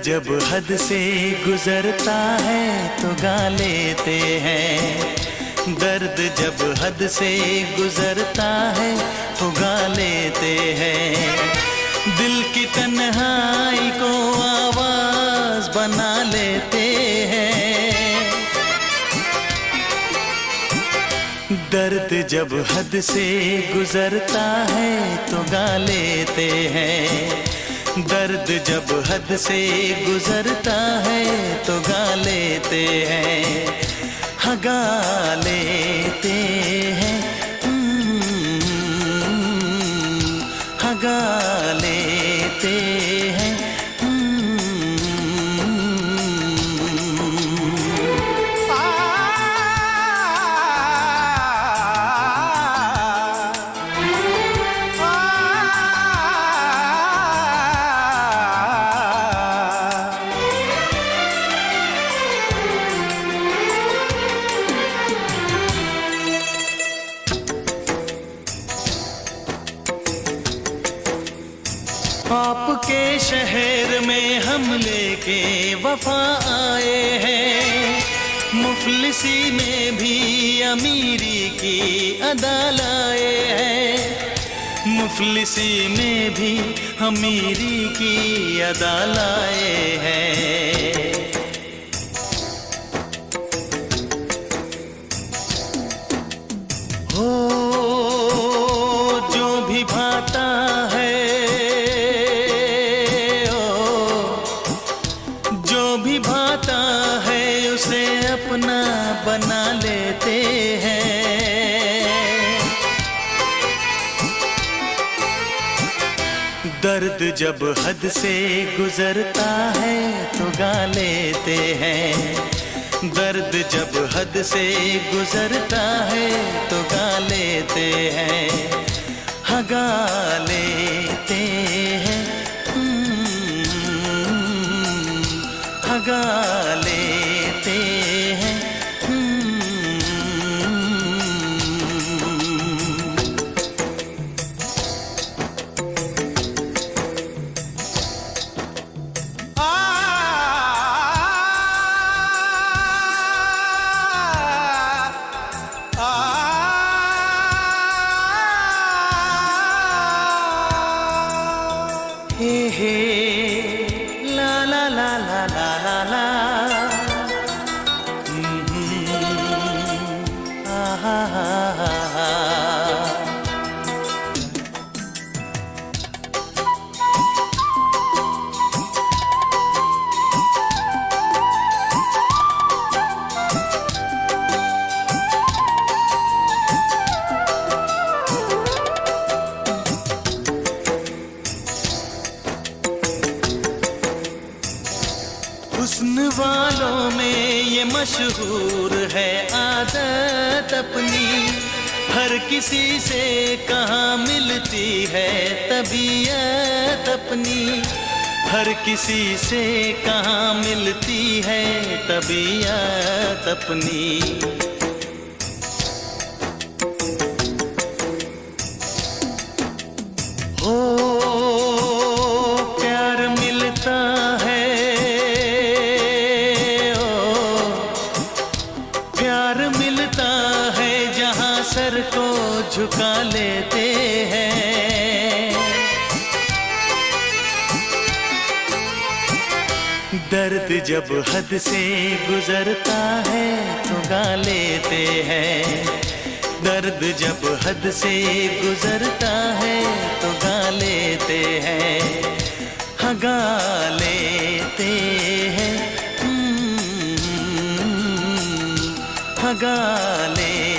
जब हद से गुजरता है तो गा लेते हैं। दर्द जब हद से गुजरता है तो गा लेते हैं। दिल की तन्हाई को आवाज बना लेते हैं। दर्द जब हद से गुजरता है तो गा लेते हैं। दर्द जब हद से गुजरता है तो गा लेते हैं। हाँ गा लेते हैं। हाँ गा लेते हैं। आपके शहर में हम लेके वफा आए हैं। मुफलिसी में भी अमीरी की अदा लाए हैं। मुफलिसी में भी अमीरी की अदा लाए हैं। हो जो भी भाता है, भाता है उसे अपना बना लेते हैं। दर्द जब हद से गुजरता है तो गा लेते हैं। दर्द जब हद से गुजरता है तो गा लेते हैं। हाँ गा लेते हैं। गा लेते हैं। हे हे ला ला ला ला ला ला। हुस्न वालों में ये मशहूर है आदत अपनी। हर किसी से कहाँ मिलती है तबीयत अपनी। हर किसी से कहाँ मिलती है तबीयत अपनी। हो प्यार मिलता है, प्यार मिलता है जहाँ सर को झुका लेते हैं। दर्द जब हद से गुजरता है तो गा लेते हैं। दर्द जब हद से गुजरता है तो गा लेते हैं। हाँ गा लेते हैं। हाँ गा लेते हैं।